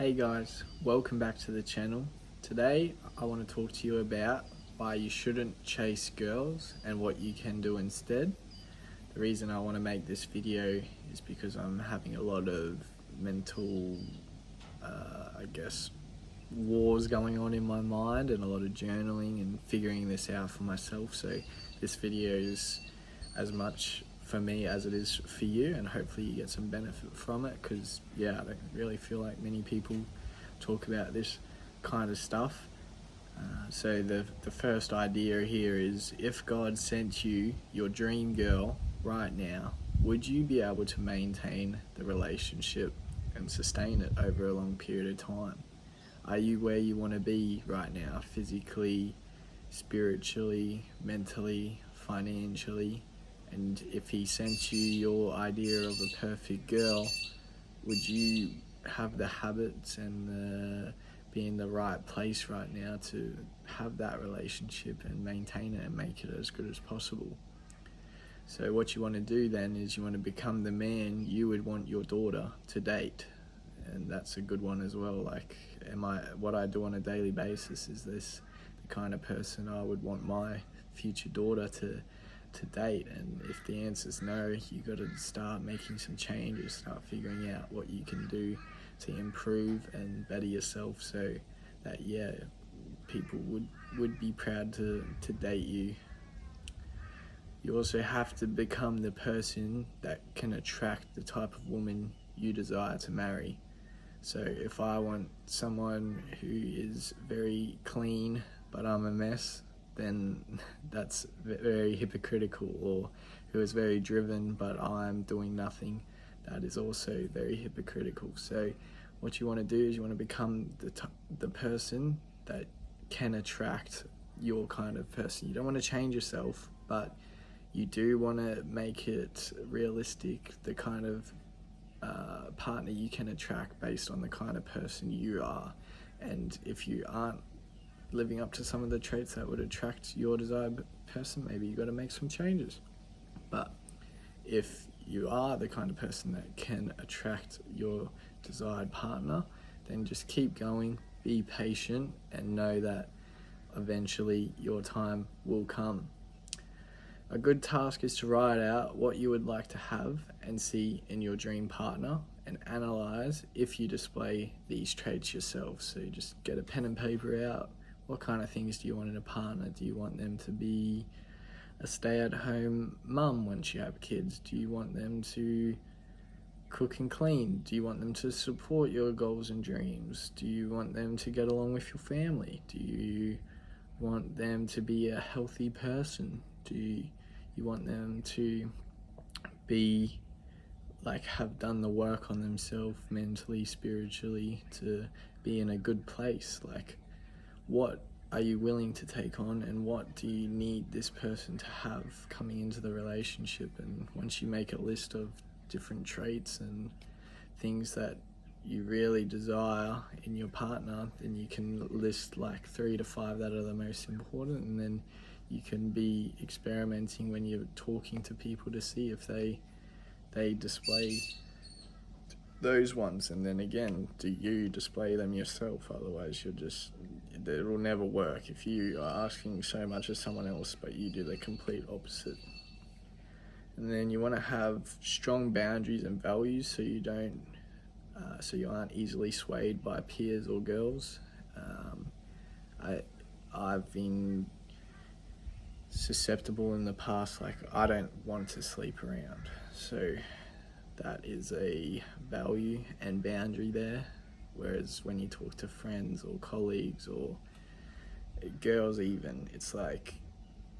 Hey guys, welcome back to the channel. Today I want to talk to you about why you shouldn't chase girls and what you can do instead. The reason I want to make this video is because I'm having a lot of mental, wars going on in my mind and a lot of journaling and figuring this out for myself. So this video is as much for me as it is for you, and hopefully you get some benefit from it, because I don't really feel like many people talk about this kind of stuff. So the first idea here is, if God sent you your dream girl right now, would you be able to maintain the relationship and sustain it over a long period of time? Are you where you want to be right now, physically, spiritually, mentally, financially? And if he sent you your idea of a perfect girl, would you have the habits and be in the right place right now to have that relationship and maintain it and make it as good as possible? So what you want to do then is you want to become the man you would want your daughter to date. And that's a good one as well. Like, what I do on a daily basis, is this the kind of person I would want my future daughter to date? And if the answer is no, you got to start making some changes, start figuring out what you can do to improve and better yourself, so that people would be proud to date you. You also have to become the person that can attract the type of woman you desire to marry. So if I want someone who is very clean but I'm a mess, then that's very hypocritical. Or who is very driven but I'm doing nothing, that is also very hypocritical. So what you want to do is you want to become the person that can attract your kind of person. You don't want to change yourself, but you do want to make it realistic, the kind of partner you can attract based on the kind of person you are. And if you aren't living up to some of the traits that would attract your desired person, maybe you got to make some changes. But if you are the kind of person that can attract your desired partner, then just keep going, be patient, and know that eventually your time will come. A good task is to write out what you would like to have and see in your dream partner, and analyze if you display these traits yourself. So you just get a pen and paper out. What kind of things do you want in a partner? Do you want them to be a stay-at-home mum once you have kids? Do you want them to cook and clean? Do you want them to support your goals and dreams? Do you want them to get along with your family? Do you want them to be a healthy person? Do you want them to be have done the work on themselves mentally, spiritually, to be in a good place? What are you willing to take on, and what do you need this person to have coming into the relationship? And once you make a list of different traits and things that you really desire in your partner, then you can list 3 to 5 that are the most important, and then you can be experimenting when you're talking to people to see if they display those ones. And then again, do you display them yourself? Otherwise it will never work if you are asking so much of someone else but you do the complete opposite. And then you want to have strong boundaries and values, so you don't so you aren't easily swayed by peers or girls. I've been susceptible in the past. I don't want to sleep around, so that is a value and boundary there. Whereas when you talk to friends or colleagues or girls even, it's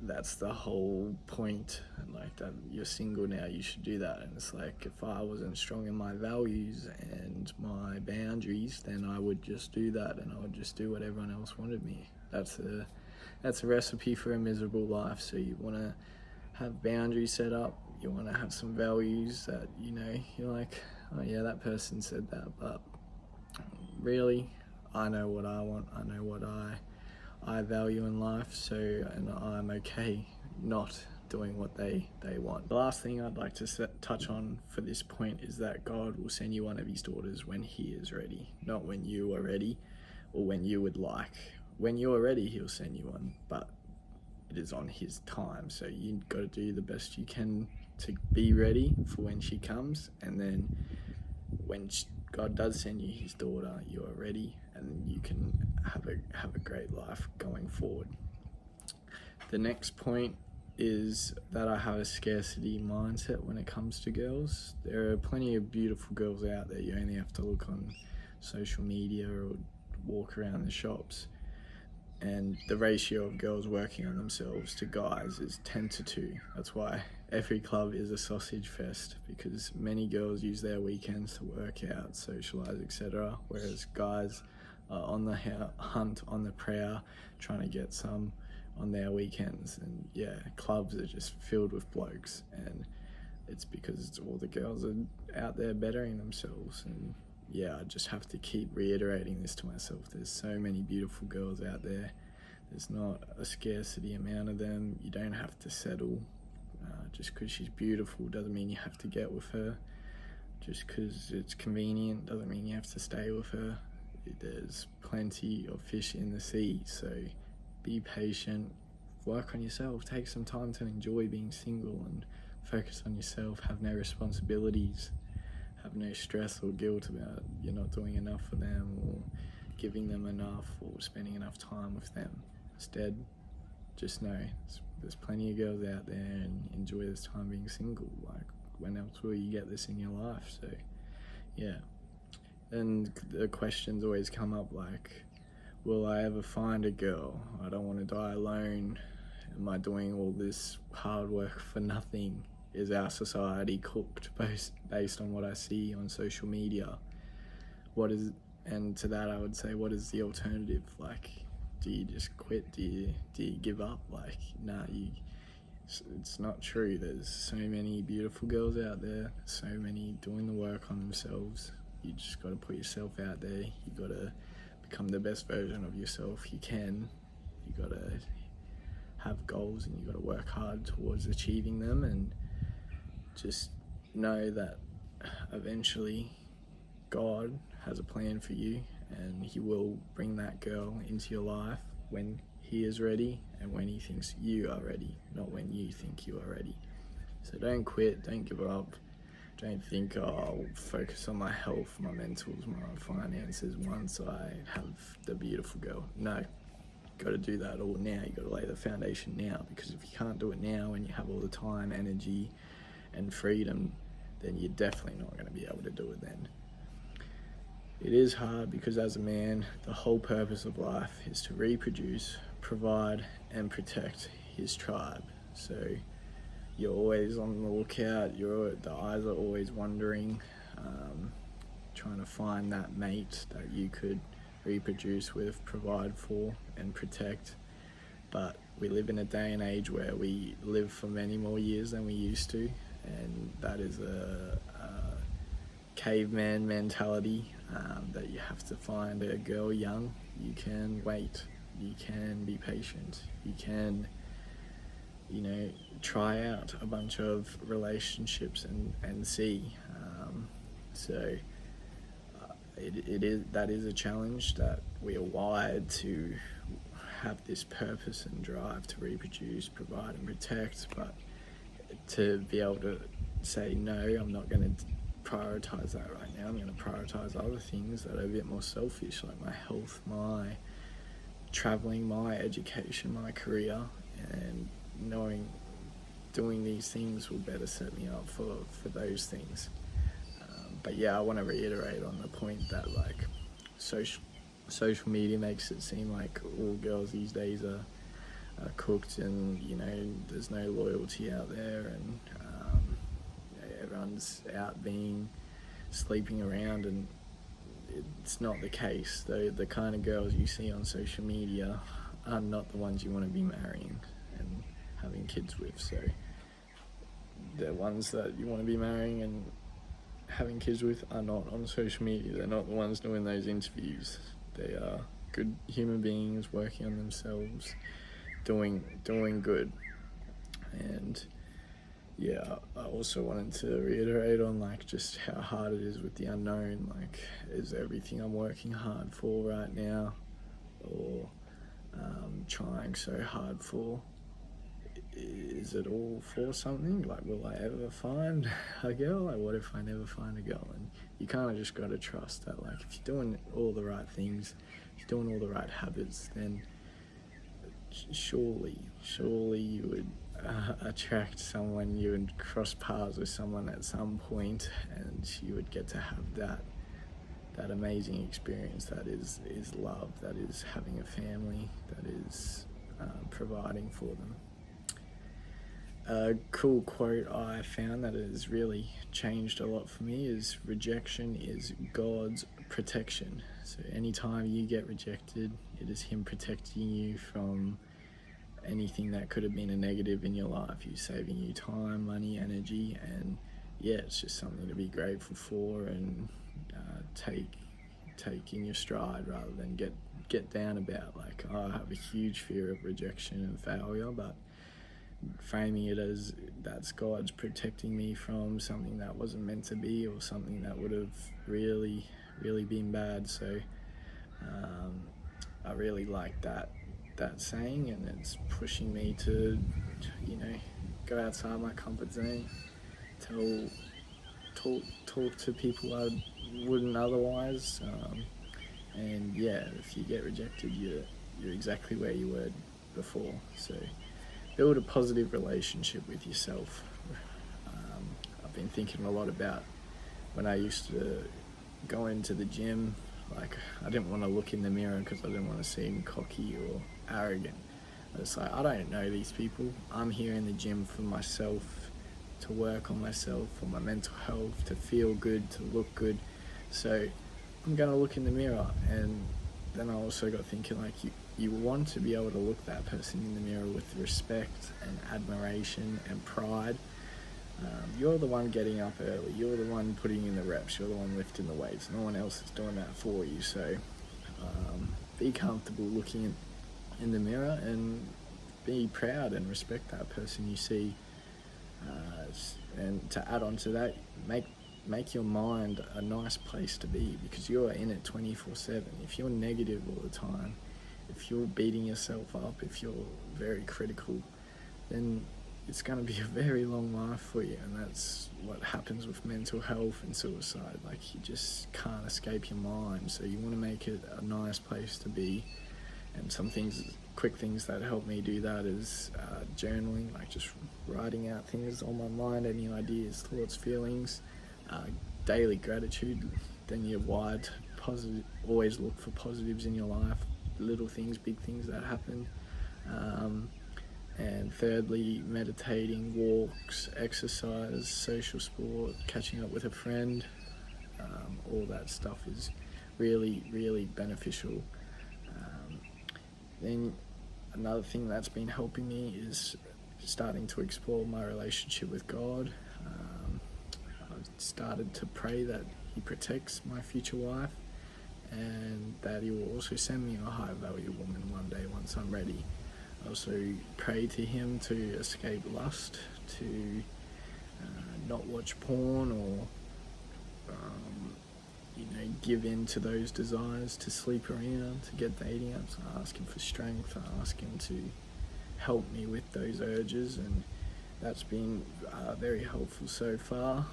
that's the whole point. That you're single now, you should do that. And it's if I wasn't strong in my values and my boundaries, then I would just do that, and I would just do what everyone else wanted me. That's a recipe for a miserable life. So you want to have boundaries set up. You want to have some values that you're oh yeah, that person said that, but really, I know what I want. I know what I value in life. And I'm okay not doing what they want. The last thing I'd like to touch on for this point is that God will send you one of his daughters when he is ready, not when you are ready or when you would like. When you're ready, he'll send you one, but it is on his time. So you've got to do the best you can to be ready for when she comes, and then when God does send you his daughter, you are ready and you can have a great life going forward. The next point is that I have a scarcity mindset when it comes to girls. There are plenty of beautiful girls out there. You only have to look on social media or walk around the shops, and the ratio of girls working on themselves to guys is 10-2. That's why every club is a sausage fest, because many girls use their weekends to work out, socialise, etc., whereas guys are on the hunt, on the prowl, trying to get some on their weekends. And yeah, clubs are just filled with blokes, and it's because all the girls are out there bettering themselves. And yeah, I just have to keep reiterating this to myself. There's so many beautiful girls out there. There's not a scarcity amount of them. You don't have to settle. Just because she's beautiful doesn't mean you have to get with her. Just because it's convenient doesn't mean you have to stay with her. There's plenty of fish in the sea, so be patient, work on yourself, take some time to enjoy being single and focus on yourself. Have no responsibilities, have no stress or guilt about you're not doing enough for them or giving them enough or spending enough time with them. Instead, just know there's plenty of girls out there, and enjoy this time being single. Like, when else will you get this in your life? So yeah. And the questions always come up like, will I ever find a girl? I don't want to die alone. Am I doing all this hard work for nothing? Is our society cooked based on what I see on social media? And to that I would say, what is the alternative? Like, do you just quit? Do you give up? Like, nah, it's not true. There's so many beautiful girls out there, so many doing the work on themselves. You just got to put yourself out there. You got to become the best version of yourself you can. You got to have goals, and you got to work hard towards achieving them, and just know that eventually God has a plan for you, and he will bring that girl into your life when he is ready and when he thinks you are ready, not when you think you are ready. So don't quit, don't give up. Don't think, oh, I'll focus on my health, my mentals, my finances once I have the beautiful girl. No, you got to do that all now. You got to lay the foundation now, because if you can't do it now and you have all the time, energy and freedom, then you're definitely not going to be able to do it then. It is hard because as a man, the whole purpose of life is to reproduce, provide and protect his tribe. So you're always on the lookout, the eyes are always wondering, trying to find that mate that you could reproduce with, provide for and protect. But we live in a day and age where we live for many more years than we used to, and that is a caveman mentality, that you have to find a girl young. You can wait, you can be patient, you can, try out a bunch of relationships and see. That is a challenge, that we are wired to have this purpose and drive to reproduce, provide and protect, but to be able to say, no, I'm not going to prioritize that right now. I'm going to prioritize other things that are a bit more selfish, like my health, my traveling, my education, my career, and knowing doing these things will better set me up for those things. But yeah, I want to reiterate on the point that like social media makes it seem like all girls these days are cooked, and there's no loyalty out there, and everyone's out sleeping around, and it's not the case. The kind of girls you see on social media are not the ones you want to be marrying and having kids with. So the ones that you want to be marrying and having kids with are not on social media. They're not the ones doing those interviews. They are good human beings working on themselves, doing good. And yeah, I also wanted to reiterate on like just how hard it is with the unknown. Like, is everything I'm working hard for right now, or trying so hard for, is it all for something? Like, will I ever find a girl? Like, what if I never find a girl? And you kind of just got to trust that, like, if you're doing all the right things, if you're doing all the right habits, then surely you would attract someone, you would cross paths with someone at some point, and you would get to have that amazing experience that is love, that is having a family, that is providing for them. A cool quote I found that has really changed a lot for me is, rejection is God's protection. So anytime you get rejected, it is Him protecting you from anything that could have been a negative in your life. He's saving you time, money, energy, and yeah, it's just something to be grateful for and take in your stride, rather than get down about. Like, oh, I have a huge fear of rejection and failure, but framing it as that's God's protecting me from something that wasn't meant to be, or something that would have really been bad. So I really like that saying, and it's pushing me to, go outside my comfort zone, talk to people I wouldn't otherwise, and yeah, if you get rejected, you're exactly where you were before. So build a positive relationship with yourself. I've been thinking a lot about when I used to go into the gym. Like, I didn't want to look in the mirror because I didn't want to seem cocky or arrogant. It's like, I don't know these people. I'm here in the gym for myself, to work on myself, for my mental health, to feel good, to look good. So I'm going to look in the mirror. And then I also got thinking, like, you want to be able to look that person in the mirror with respect and admiration and pride. You're the one getting up early, you're the one putting in the reps, you're the one lifting the weights, no one else is doing that for you. So be comfortable looking in the mirror and be proud and respect that person you see. And to add on to that, make your mind a nice place to be, because you're in it 24/7. If you're negative all the time, if you're beating yourself up, if you're very critical, then it's going to be a very long life for you. And that's what happens with mental health and suicide. Like, you just can't escape your mind. So you want to make it a nice place to be. And some quick things that help me do that is journaling, like just writing out things on my mind, any ideas, thoughts, feelings, daily gratitude. Then you're wired to positive, always look for positives in your life, little things, big things that happen. And thirdly, meditating, walks, exercise, social sport, catching up with a friend, all that stuff is really beneficial. Then another thing that's been helping me is starting to explore my relationship with God. I've started to pray that He protects my future wife, and that He will also send me a high value woman one day once I'm ready. I also pray to Him to escape lust, to not watch porn, or give in to those desires, to sleep around, to get dating apps. I ask Him for strength. I ask Him to help me with those urges, and that's been very helpful so far.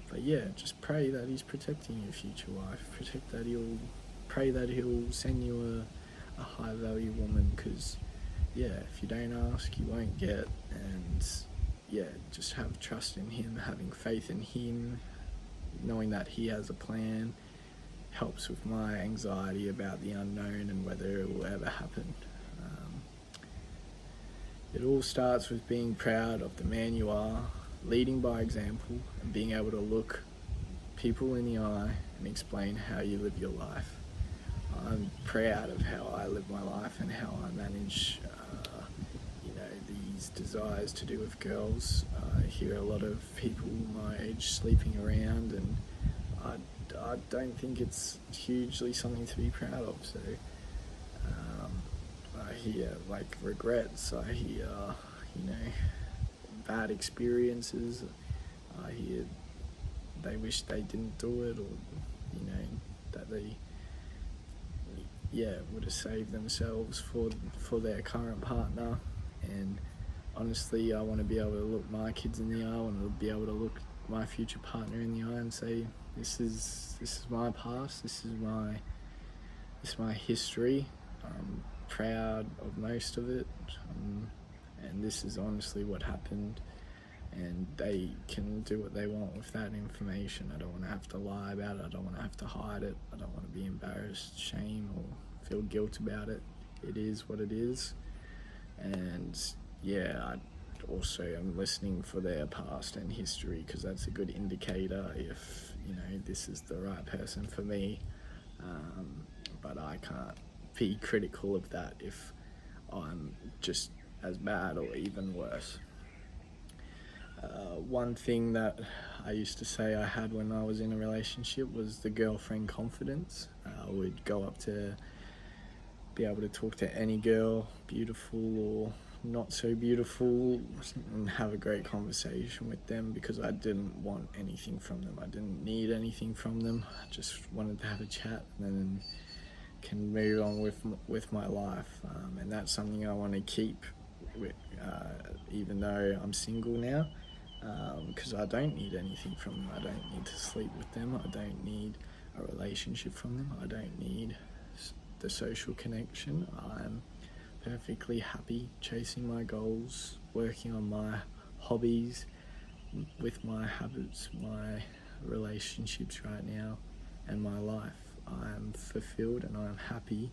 But yeah, just pray that He's protecting your future wife. Pray that He'll send you a high value woman, because yeah, if you don't ask, you won't get. And yeah, just have trust in Him, having faith in Him, knowing that He has a plan, helps with my anxiety about the unknown and whether it will ever happen. It all starts with being proud of the man you are, leading by example, and being able to look people in the eye and explain how you live your life. I'm proud of how I live my life and how I manage these desires to do with girls. I hear a lot of people my age sleeping around, and I don't think it's hugely something to be proud of. So I hear like regrets, I hear bad experiences. I hear they wish they didn't do it, or that they would have saved themselves for their current partner. And honestly, I want to be able to look my kids in the eye. I want to be able to look my future partner in the eye and say, this is my past, this is my history. I'm proud of most of it, and this is honestly what happened, and they can do what they want with that information. I don't want to have to lie about it. I don't want to have to hide it. I don't want to be embarrassed, shame, or feel guilt about it. It is what it is. And I also am listening for their past and history, because that's a good indicator if this is the right person for me. But I can't be critical of that if I'm just as bad or even worse. One thing that I used to say I had when I was in a relationship was the girlfriend confidence. I would go up to be able to talk to any girl, beautiful or not so beautiful, and have a great conversation with them, because I didn't want anything from them. I didn't need anything from them. I just wanted to have a chat and then can move on with my life. And that's something I want to keep with, even though I'm single now, because I don't need anything from them. I don't need to sleep with them. I don't need a relationship from them. I don't need the social connection. I'm perfectly happy chasing my goals, working on my hobbies, with my habits, my relationships right now, and my life. I'm fulfilled and I'm happy,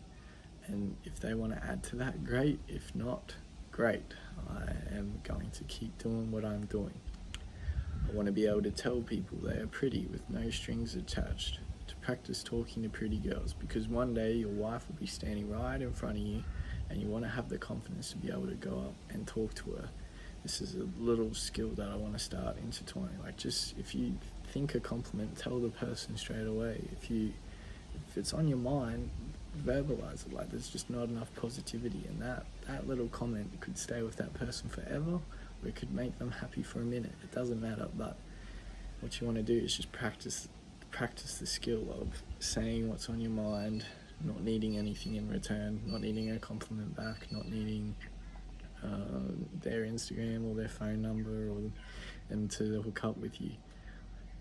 and if they want to add to that, great. If not, great. I am going to keep doing what I'm doing. I want to be able to tell people they are pretty with no strings attached, to practice talking to pretty girls, because one day your wife will be standing right in front of you and you want to have the confidence to be able to go up and talk to her. This is a little skill that I want to start intertwining. Like, just if you think a compliment, tell the person straight away. If it's on your mind, verbalize it. Like, there's just not enough positivity, and that little comment could stay with that person forever, or it could make them happy for a minute. It doesn't matter, but what you want to do is just practice the skill of saying what's on your mind, not needing anything in return, not needing a compliment back, not needing their Instagram or their phone number or them to hook up with you.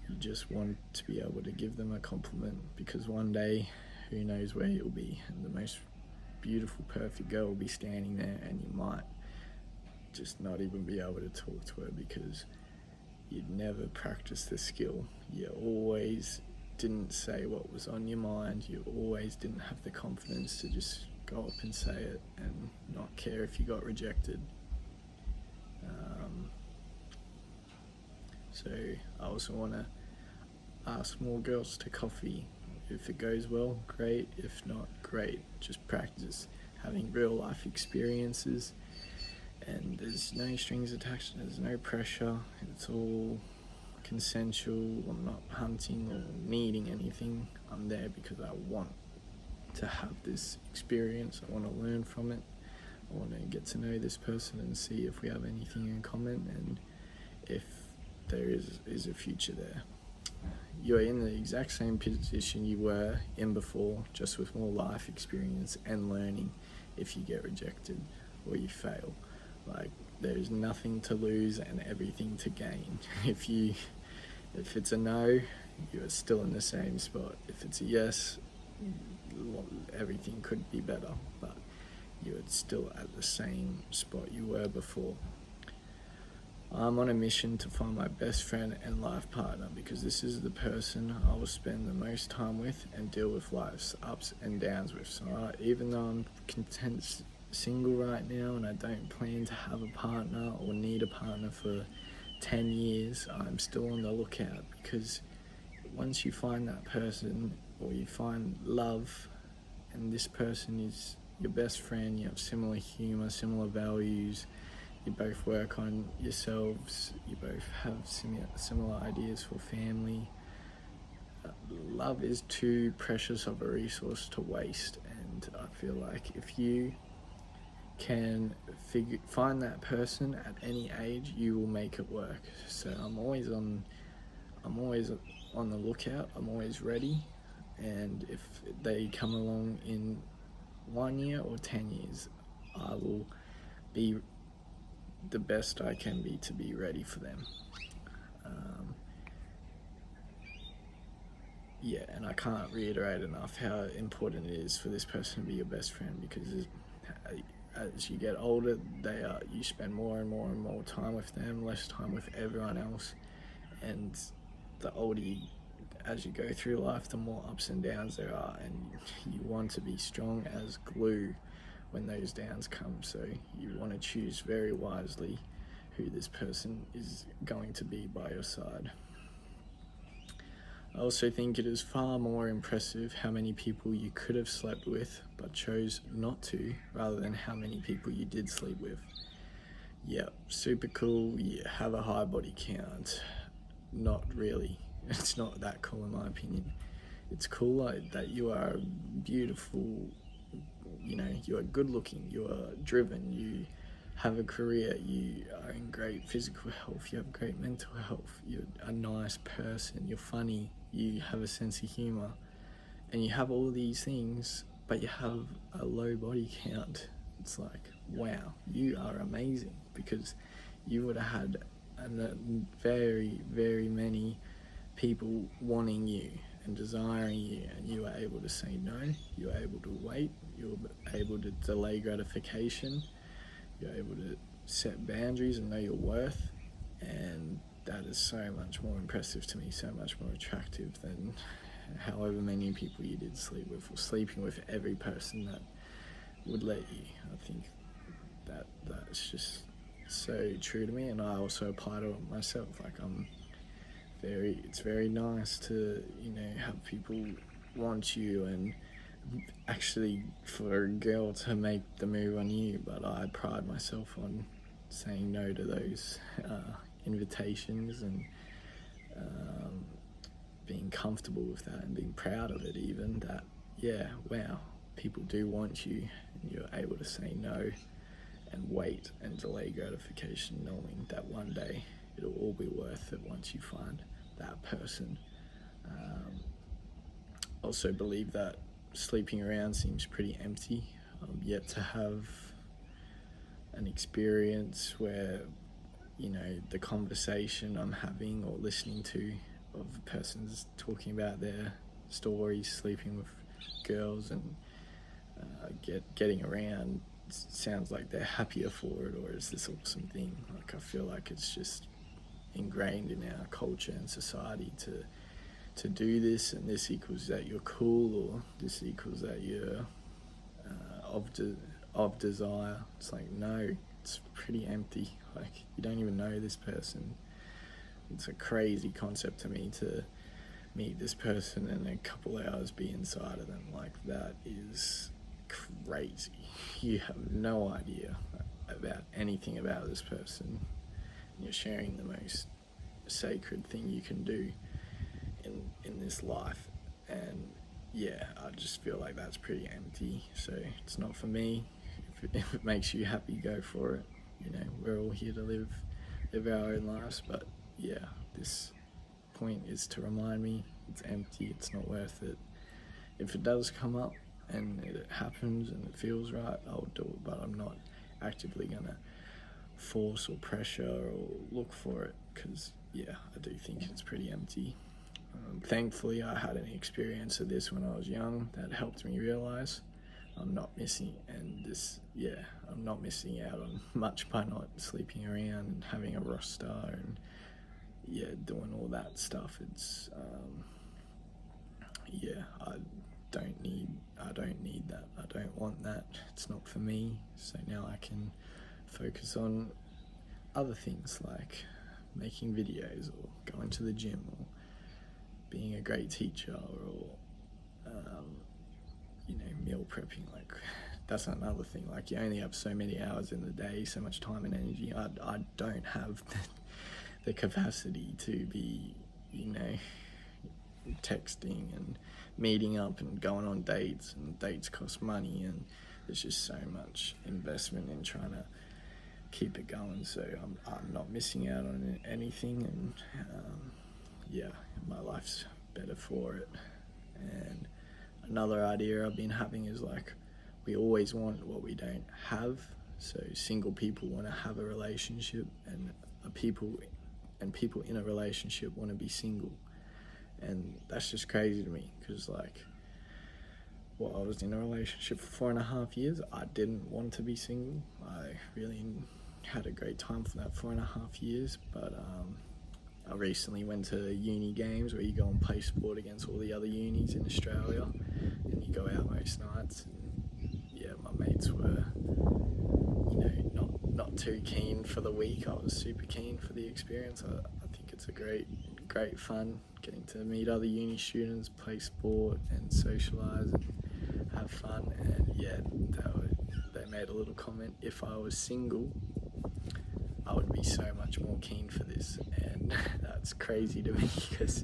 You just want to be able to give them a compliment, because one day, who knows where you'll be, and the most beautiful, perfect girl will be standing there, and you might just not even be able to talk to her because you'd never practiced the skill. You always didn't say what was on your mind. You always didn't have the confidence to just go up and say it and not care if you got rejected. So I also want to ask more girls to coffee. If it goes well, great. If not, great. Just practice having real life experiences, and there's no strings attached, there's no pressure. It's all consensual. I'm not hunting or needing anything. I'm there because I want to have this experience. I want to learn from it. I want to get to know this person and see if we have anything in common, and if there is a future there. You're in the exact same position you were in before, just with more life experience and learning. If you get rejected or you fail, like, there's nothing to lose and everything to gain. If it's a no, you're still in the same spot. If it's a yes, everything could be better, but you're still at the same spot you were before. I'm on a mission to find my best friend and life partner, because this is the person I will spend the most time with and deal with life's ups and downs with. So even though I'm content single right now and I don't plan to have a partner or need a partner for 10 years, I'm still on the lookout, because once you find that person, or you find love, and this person is your best friend, you have similar humour, similar values, you both work on yourselves, you both have similar ideas for family. Love is too precious of a resource to waste, and I feel like if you can find that person at any age, you will make it work. So I'm always on the lookout. I'm always ready, and if they come along in 1 year or 10 years, I will be the best I can be to be ready for them. Yeah, and I can't reiterate enough how important it is for this person to be your best friend, because as you get older, you spend more and more and more time with them, less time with everyone else, and the older as you go through life, the more ups and downs there are, and you want to be strong as glue when those downs come. So you want to choose very wisely who this person is going to be by your side. I also think it is far more impressive how many people you could have slept with but chose not to, rather than how many people you did sleep with. Yep, super cool, you have a high body count. Not really. It's not that cool in my opinion. It's cool that you are beautiful, you are good looking, you are driven, you have a career, you are in great physical health, you have great mental health, you're a nice person, you're funny, you have a sense of humor, and you have all these things, but you have a low body count. It's like, wow, you are amazing, because you would have had very, very many people wanting you and desiring you, and you were able to say no, you were able to wait, you were able to delay gratification, you're able to set boundaries and know your worth, and that is so much more impressive to me, so much more attractive than however many people you did sleep with, or sleeping with every person that would let you. I think that's just so true to me, and I also apply to it myself. Like, it's very nice to have people want you, and actually for a girl to make the move on you, but I pride myself on saying no to those invitations, and being comfortable with that, and being proud of it even, that wow, people do want you, and you're able to say no and wait and delay gratification, knowing that one day it'll all be worth it once you find that person. Also believe that sleeping around seems pretty empty. Yet to have an experience where the conversation I'm having or listening to of persons talking about their stories sleeping with girls, and getting around, sounds like they're happier for it, or is this awesome thing. Like, I feel like it's just ingrained in our culture and society to do this, and this equals that you're cool, or this equals that you're of desire. It's like, no, it's pretty empty. Like, you don't even know this person. It's a crazy concept to me to meet this person and a couple hours be inside of them. Like, that is crazy. You have no idea about anything about this person. You're sharing the most sacred thing you can do in this life, and I just feel like that's pretty empty. So it's not for me. If it makes you happy, go for it. We're all here to live our own lives, but this point is to remind me it's empty, it's not worth it. If it does come up and it happens and it feels right, I'll do it, but I'm not actively gonna force or pressure or look for it, because I do think it's pretty empty. Thankfully, I had an experience of this when I was young that helped me realize I'm not missing out on much by not sleeping around and having a roster and doing all that stuff. It's I don't need that. I don't want that. It's not for me. So now I can focus on other things, like making videos, or going to the gym, or being a great teacher, or meal prepping. Like, that's another thing. Like, you only have so many hours in the day, so much time and energy. I don't have the capacity to be texting and meeting up and going on dates, and dates cost money, and there's just so much investment in trying to keep it going, so I'm not missing out on anything, and yeah, my life's better for it. And another idea I've been having is like, we always want what we don't have. So single people want to have a relationship, and people in a relationship want to be single, and that's just crazy to me, because like, well, I was in a relationship for 4.5 years. I didn't want to be single. I really had a great time for that 4.5 years, but I recently went to uni games where you go and play sport against all the other unis in Australia, and you go out most nights, and yeah, my mates were, not too keen for the week. I was super keen for the experience. I think it's a great fun getting to meet other uni students, play sport and socialise and have fun. And yeah, they made a little comment, if I was single, I would be so much more keen for this. And that's crazy to me, because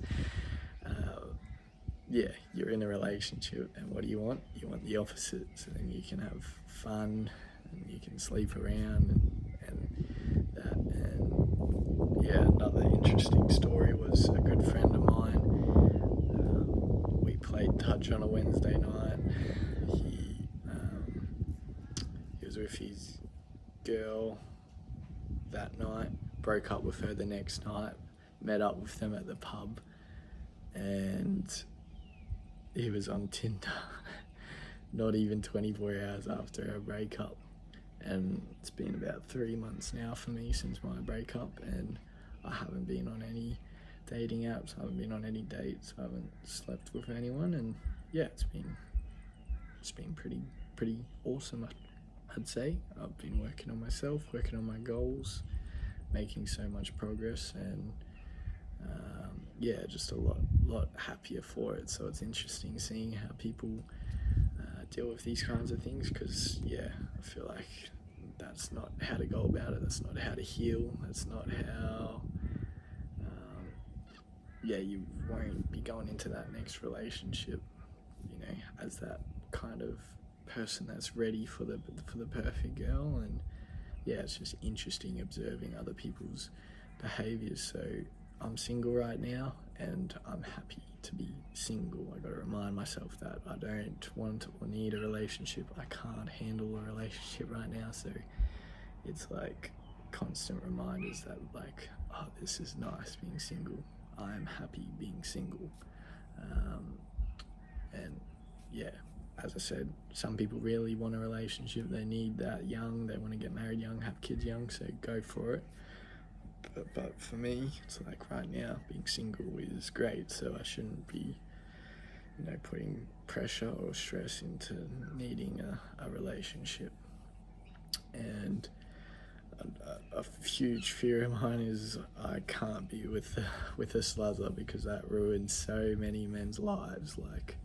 yeah, you're in a relationship, and what do you want? You want the opposite, so then you can have fun and you can sleep around and that. And yeah, another interesting story was a good friend of mine. We played touch on a Wednesday night. He was with his girl that night, broke up with her the next night, met up with them at the pub, and he was on Tinder not even 24 hours after our breakup. And it's been about 3 months now for me since my breakup, and I haven't been on any dating apps, I haven't been on any dates, I haven't slept with anyone, and yeah, it's been pretty awesome, I'd say. I've been working on myself, working on my goals, making so much progress, and yeah, just a lot happier for it. So it's interesting seeing how people deal with these kinds of things, because yeah, I feel like that's not how to go about it, that's not how to heal, that's not how yeah, you won't be going into that next relationship, as that kind of person that's ready for the perfect girl. And yeah, it's just interesting observing other people's behaviors. So I'm single right now, and I'm happy to be single. I got to remind myself that I don't want or need a relationship. I can't handle a relationship right now, so it's like constant reminders that like, oh, this is nice being single. I'm happy being single. And yeah, as I said, some people really want a relationship. They need that young, they want to get married young, have kids young, so go for it. But for me, it's like right now, being single is great, so I shouldn't be, putting pressure or stress into needing a relationship. And a huge fear of mine is I can't be with a sluther, because that ruins so many men's lives. Like,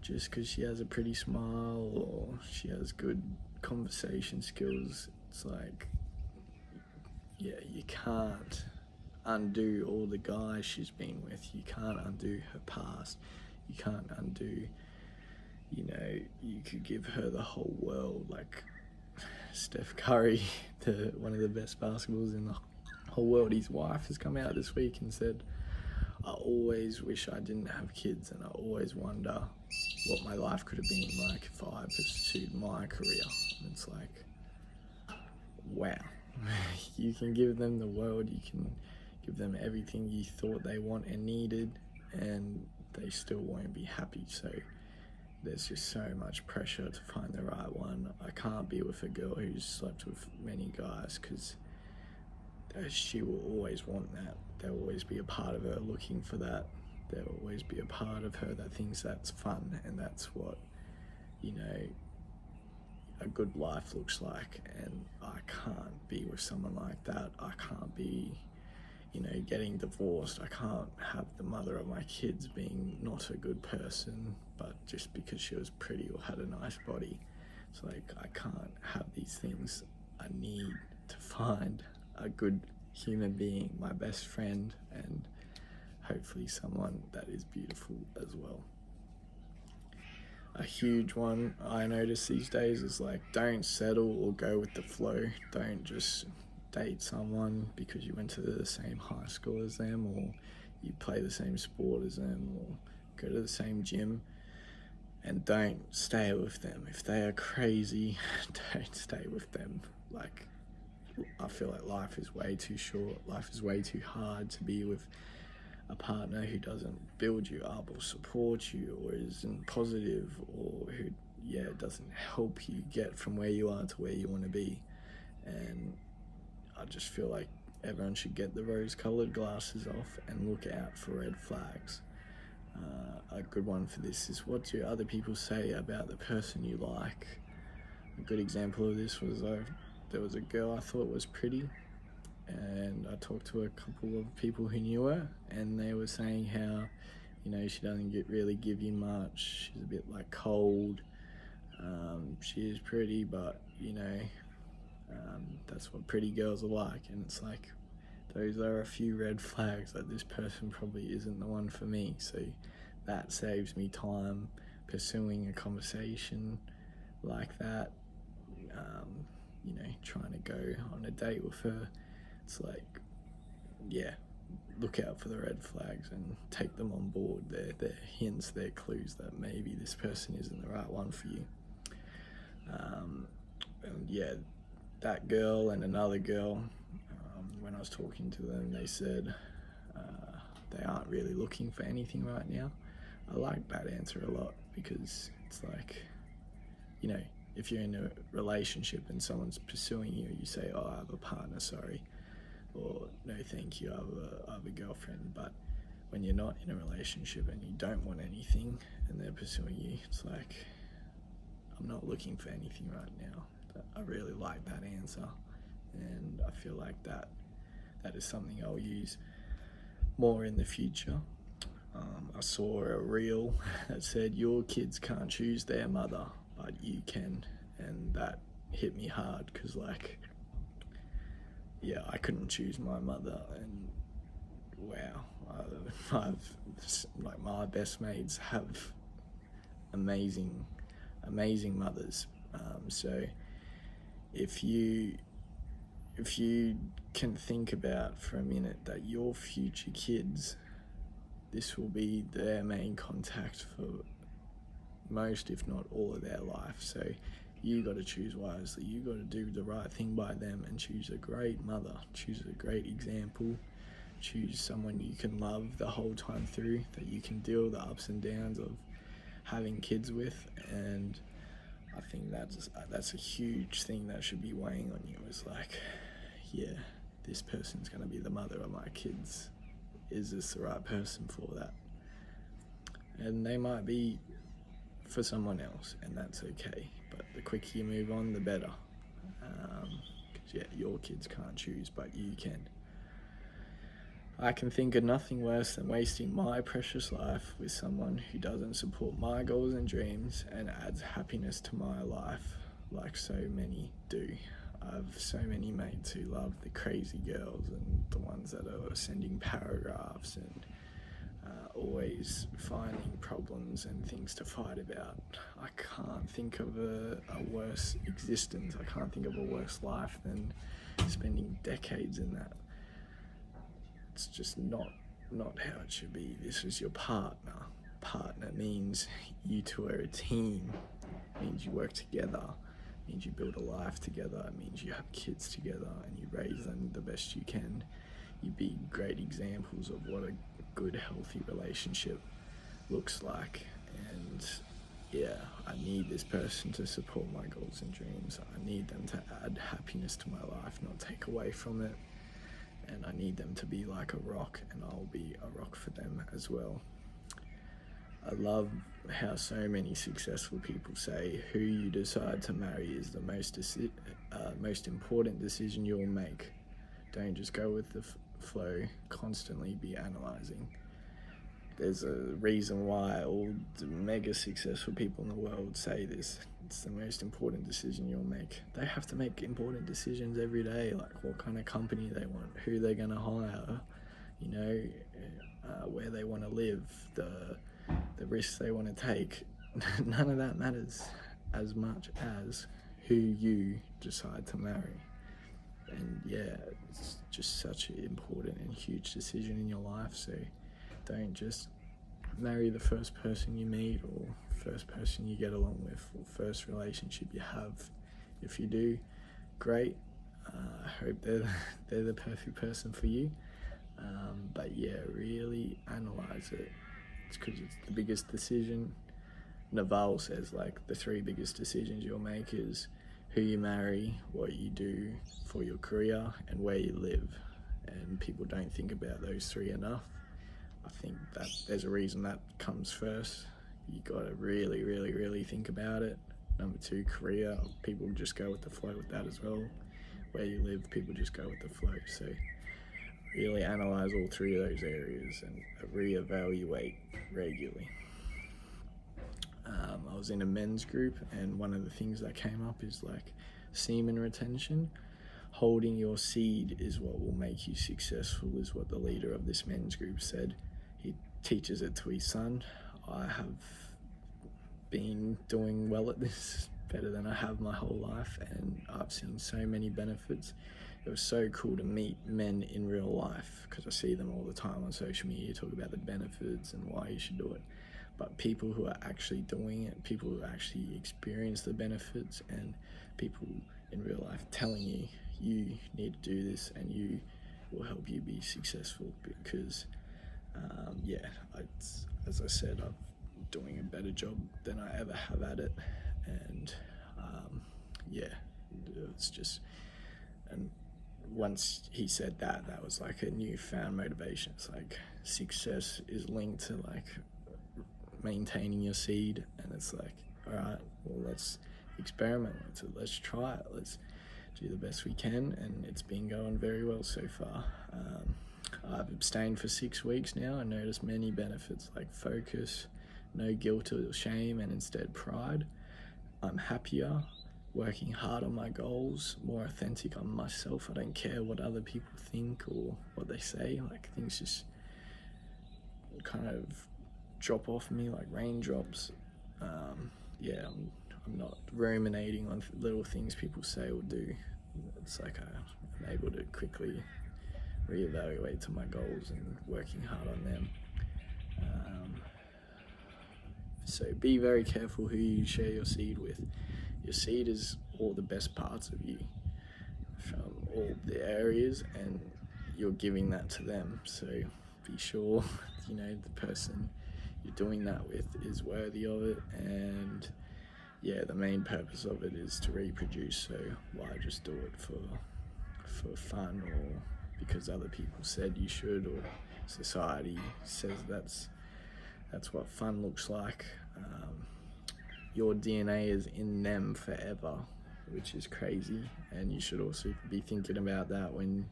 just because she has a pretty smile or she has good conversation skills, it's like, yeah, you can't undo all the guys she's been with. You can't undo her past. You can't undo, you could give her the whole world. Like Steph Curry, one of the best basketballers in the whole world, his wife has come out this week and said, I always wish I didn't have kids, and I always wonder what my life could have been like if I pursued my career. And it's like, wow. You can give them the world, you can give them everything you thought they want and needed, and they still won't be happy. So there's just so much pressure to find the right one. I can't be with a girl who's slept with many guys, because she will always want that. There will always be a part of her looking for that. There will always be a part of her that thinks that's fun, and that's what, a good life looks like. And I can't be with someone like that. I can't be, getting divorced. I can't have the mother of my kids being not a good person, but just because she was pretty or had a nice body. It's like, I can't have these things. I need to find a good human being, my best friend, and hopefully someone that is beautiful as well. A huge one I notice these days is like, don't settle or go with the flow. Don't just date someone because you went to the same high school as them, or you play the same sport as them, or go to the same gym. And don't stay with them. If they are crazy, don't stay with them. Like, I feel like life is way too short. Life is way too hard to be with a partner who doesn't build you up or support you, or isn't positive, or who doesn't help you get from where you are to where you want to be. And I just feel like everyone should get the rose-colored glasses off and look out for red flags. A good one for this is, what do other people say about the person you like? A good example of this was, there was a girl I thought was pretty, and I talked to a couple of people who knew her, and they were saying how, she doesn't really give you much. She's a bit like cold. She is pretty, but that's what pretty girls are like. And it's like, those are a few red flags that this person probably isn't the one for me. So that saves me time pursuing a conversation like that. Trying to go on a date with her. It's like, look out for the red flags and take them on board. They're hints, they're clues that maybe this person isn't the right one for you. That girl and another girl, when I was talking to them, they said they aren't really looking for anything right now. I like that answer a lot, because it's like, if you're in a relationship and someone's pursuing you, you say, oh, I have a partner, sorry, or no thank you, I have a girlfriend. But when you're not in a relationship and you don't want anything and they're pursuing you, it's like, I'm not looking for anything right now. I really like that answer, and I feel like that is something I'll use more in the future. I saw a reel that said, your kids can't choose their mother, but you can. And that hit me hard, because I couldn't choose my mother. And wow, my best mates have amazing mothers. So if you can think about for a minute that your future kids, this will be their main contact for most, if not all, of their life. So you got to choose wisely. You got to do the right thing by them and choose a great mother, choose a great example, choose someone you can love the whole time through, that you can deal with the ups and downs of having kids with. And I think that's a huge thing that should be weighing on you, is like, this person's going to be the mother of my kids. Is this the right person for that? And they might be for someone else, and that's okay. But the quicker you move on, the better. Because your kids can't choose, but you can. I can think of nothing worse than wasting my precious life with someone who doesn't support my goals and dreams and adds happiness to my life, like so many do. I have so many mates who love the crazy girls and the ones that are sending paragraphs and always finding problems and things to fight about. I can't think of a worse existence. I can't think of a worse life than spending decades in that. It's just not how it should be. This is your partner. Partner means you two are a team. It means you work together. It means you build a life together. It means you have kids together and you raise them the best you can. You be great examples of what a good, healthy relationship looks like. And I need this person to support my goals and dreams. I need them to add happiness to my life, not take away from it. And I need them to be like a rock, and I'll be a rock for them as well. I love how so many successful people say who you decide to marry is the most important decision you'll make. Don't just go with the flow, constantly be analysing. There's a reason why all the mega successful people in the world say this. It's the most important decision you'll make. They have to make important decisions every day, like what kind of company they want, who they're going to hire, where they want to live, the risks they want to take. none of that matters as much as who you decide to marry. And yeah, it's just such an important and huge decision in your life. So don't just marry the first person you meet or first person you get along with or first relationship you have. If you do, great. I hope they're the perfect person for you. But yeah, really analyze it. It's because it's the biggest decision. Naval says like the 3 biggest decisions you'll make is who you marry, what you do for your career, and where you live. And people don't think about those 3 enough. I think that there's a reason that comes first. You gotta really think about it. Number 2, career. People just go with the flow with that as well. Where you live, people just go with the flow. So really analyze all 3 of those areas and reevaluate regularly. I was in a men's group, and one of the things that came up is like semen retention. Holding your seed is what will make you successful, is what the leader of this men's group said. He teaches it to his son. I have been doing well at this, better than I have my whole life, and I've seen so many benefits. It was so cool to meet men in real life, because I see them all the time on social media talk about the benefits and why you should do it. But people who are actually doing it, people who actually experience the benefits, and people in real life telling you, you need to do this and you will help you be successful. Because as I said, I'm doing a better job than I ever have at it. And it's just, and once he said that, that was like a newfound motivation. It's like success is linked to like maintaining your seed, and it's like, all right, well, let's experiment with it, let's try it, let's do the best we can. And it's been going very well so far. I've abstained for 6 weeks now. I noticed many benefits like focus, no guilt or shame, and instead pride. I'm happier, working hard on my goals, more authentic on myself. I don't care what other people think or what they say. Like, things just kind of drop off me like raindrops. I'm not ruminating on little things people say or do. It's like I'm able to quickly reevaluate to my goals and working hard on them. So be very careful who you share your seed with. Your seed is all the best parts of you from all the areas, and you're giving that to them. So be sure, the person you're doing that with is worthy of it. And yeah, the main purpose of it is to reproduce. So why just do it for fun, or because other people said you should, or society says that's what fun looks like. Your DNA is in them forever, which is crazy, and you should also be thinking about that when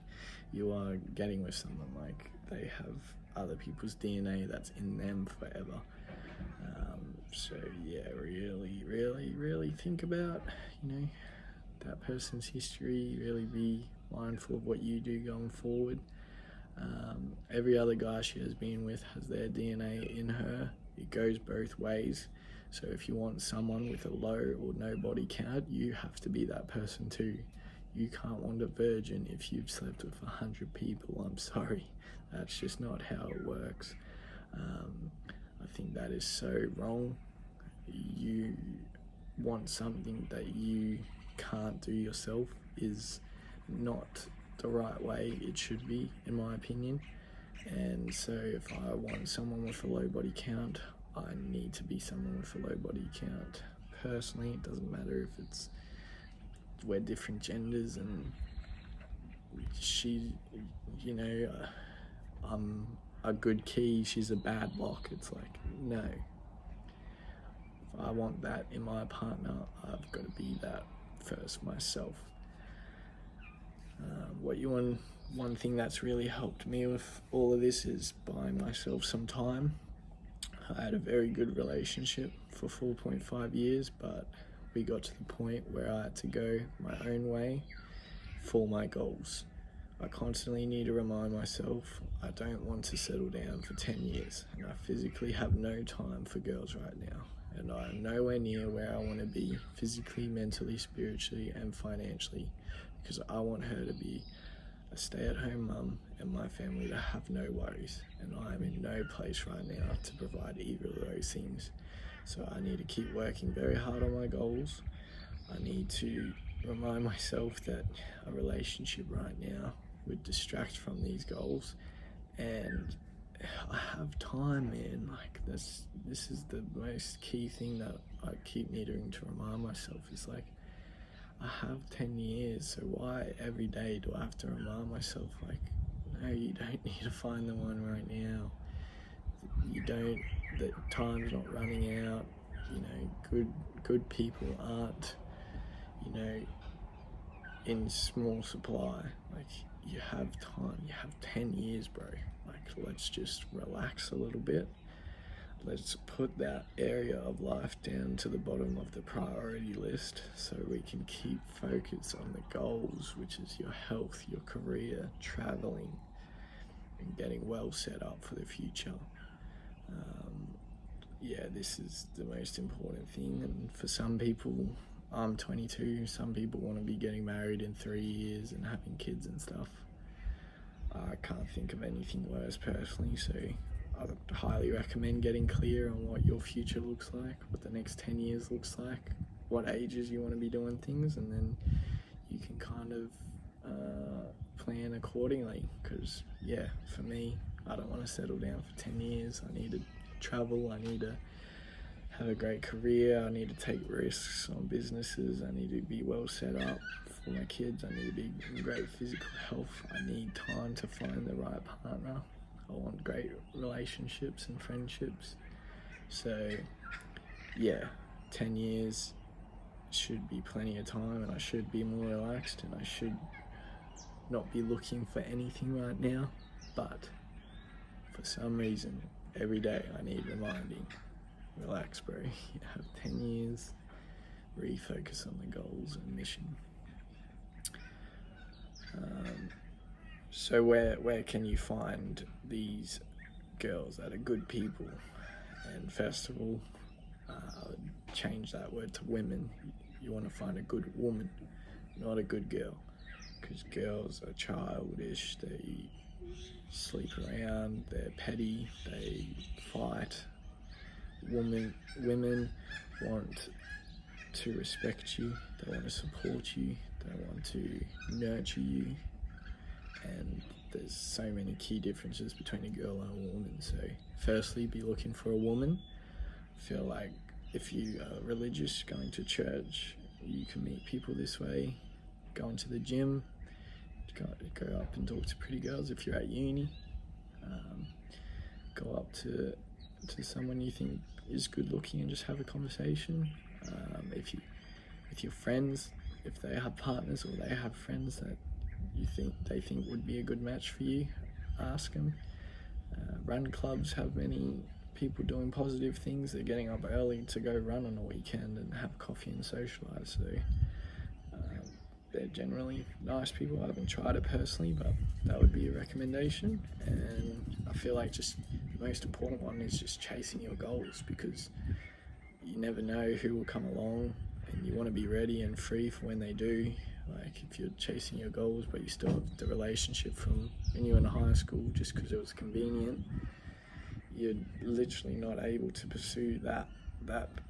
you are getting with someone. Like, they have other people's DNA that's in them forever. So yeah, really think about that person's history. Really be mindful of what you do going forward. Every other guy she has been with has their DNA in her. It goes both ways. So if you want someone with a low or no body count, you have to be that person too. You can't want a virgin if you've slept with 100 people. I'm sorry, that's just not how it works. I think that is so wrong. You want something that you can't do yourself is not the right way it should be, in my opinion. And so if I want someone with a low body count, I need to be someone with a low body count. Personally, it doesn't matter if we're different genders, and I'm a good key, she's a bad lock. It's like, no. If I want that in my partner, I've got to be that first myself. One thing that's really helped me with all of this is buying myself some time. I had a very good relationship for 4.5 years, but we got to the point where I had to go my own way for my goals. I constantly need to remind myself I don't want to settle down for 10 years, and I physically have no time for girls right now. and I'm nowhere near where I want to be physically, mentally, spiritually, and financially, because I want her to be a stay-at-home mum and my family to have no worries, and I'm in no place right now to provide either of those things. So I need to keep working very hard on my goals. I need to remind myself that a relationship right now would distract from these goals, and I have time, man. Like, this is the most key thing that I keep needing to remind myself, is like, I have 10 years, so why every day do I have to remind myself, like, no, you don't need to find the one right now. You don't, the time's not running out. You know, good people aren't, you know, in small supply. Like, you have time, you have 10 years, bro. Like, let's just relax a little bit. Let's put that area of life down to the bottom of the priority list so we can keep focus on the goals, which is your health, your career, traveling, and getting well set up for the future. Yeah, this is the most important thing. And for some people, I'm 22, some people want to be getting married in 3 years and having kids and stuff. I can't think of anything worse personally, so I would highly recommend getting clear on what your future looks like, what the next 10 years looks like, what ages you want to be doing things, and then you can kind of plan accordingly. Because, yeah, for me, I don't want to settle down for 10 years. I need to travel, I need to have a great career, I need to take risks on businesses, I need to be well set up for my kids, I need to be in great physical health, I need time to find the right partner, I want great relationships and friendships. So yeah, 10 years should be plenty of time, and I should be more relaxed, and I should not be looking for anything right now. But for some reason, every day I need reminding, relax, bro. You have 10 years, refocus on the goals and mission. So where can you find these girls that are good people? And first of all, I would change that word to women. You want to find a good woman, not a good girl, because girls are childish, they sleep around, they're petty, they fight. Women want to respect you, they want to support you, they want to nurture you, and there's so many key differences between a girl and a woman. So firstly, be looking for a woman. I feel like if you are religious, going to church, you can meet people this way. Going to the gym, go up and talk to pretty girls. If you're at uni, go up to someone you think is good looking and just have a conversation. If your friends, if they have partners or they have friends that they think would be a good match for you, ask them. Run clubs have many people doing positive things. They're getting up early to go run on a weekend and have coffee and socialise. So they're generally nice people. I haven't tried it personally, but that would be a recommendation. And I feel like just the most important one is just chasing your goals, because you never know who will come along, and you want to be ready and free for when they do. Like, if you're chasing your goals but you still have the relationship from when you were in high school just because it was convenient, you're literally not able to pursue that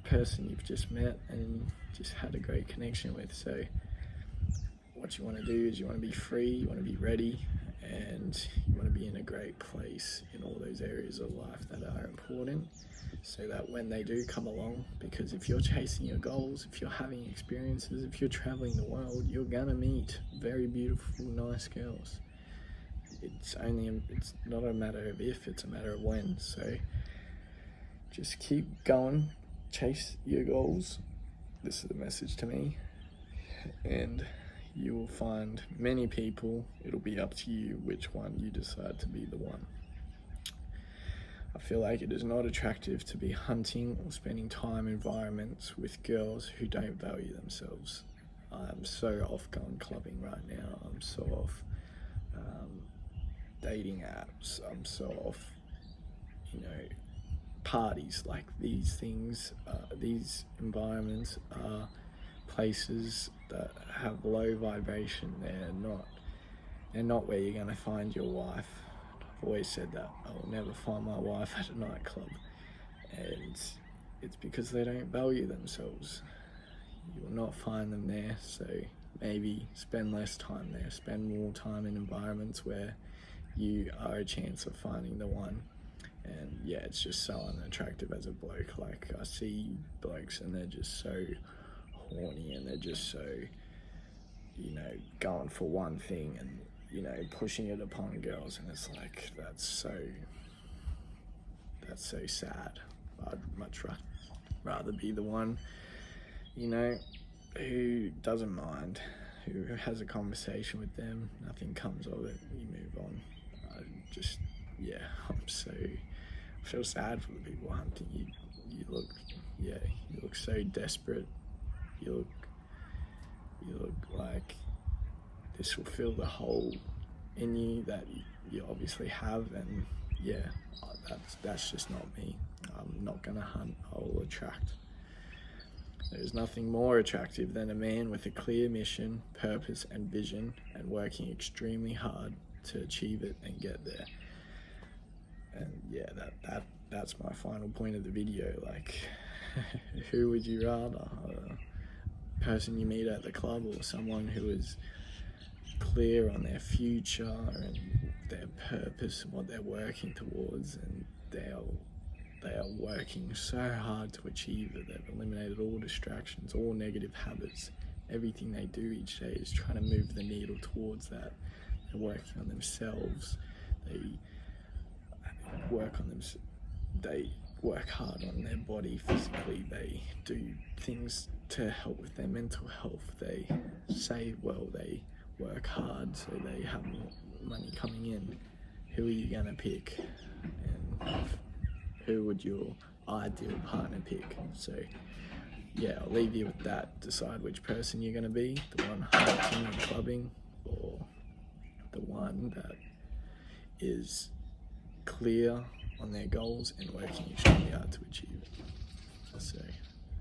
person you've just met and just had a great connection with. So what you want to do is you want to be free, you want to be ready, and you want to be in a great place in all those areas of life that are important, so that when they do come along, because if you're chasing your goals, if you're having experiences, if you're traveling the world, you're gonna meet very beautiful, nice girls. It's not a matter of if, it's a matter of when. So just keep going, chase your goals. This is the message to me. And you will find many people. It'll be up to you which one you decide to be the one. I feel like it is not attractive to be hunting or spending time in environments with girls who don't value themselves. I'm so off going clubbing right now. I'm so off dating apps. I'm so off, parties. Like these things, these environments are places that have low vibration. They're not where you're going to find your wife. I've always said that I will never find my wife at a nightclub, and it's because they don't value themselves. You will not find them there, so maybe spend less time there. Spend more time in environments where you are a chance of finding the one. And yeah, it's just so unattractive as a bloke. Like, I see blokes and they're just so horny, and they're just so, you know, going for one thing and, you know, pushing it upon girls, and it's like, that's so sad. I'd much rather be the one, you know, who doesn't mind, who has a conversation with them, nothing comes of it, you move on. I feel sad for the people hunting. You look so desperate. You look like this will fill the hole in you that you obviously have, and yeah, that's just not me. I'm not gonna hunt, I will attract. There's nothing more attractive than a man with a clear mission, purpose and vision, and working extremely hard to achieve it and get there. And yeah, that's my final point of the video. Like, who would you rather? A person you meet at the club, or someone who is clear on their future and their purpose and what they're working towards, and they are working so hard to achieve it. They've eliminated all distractions, all negative habits. Everything they do each day is trying to move the needle towards that. They're working on themselves. They work hard on their body physically. They do things to help with their mental health. They save well. They work hard so they have more money coming in. Who are you gonna pick? And who would your ideal partner pick? So yeah, I'll leave you with that. Decide which person you're gonna be, the one hunting and clubbing, or the one that is clear on their goals and working extremely hard to achieve it. So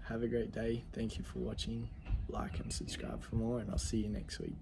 have a great day. Thank you for watching. Like and subscribe for more, and I'll see you next week.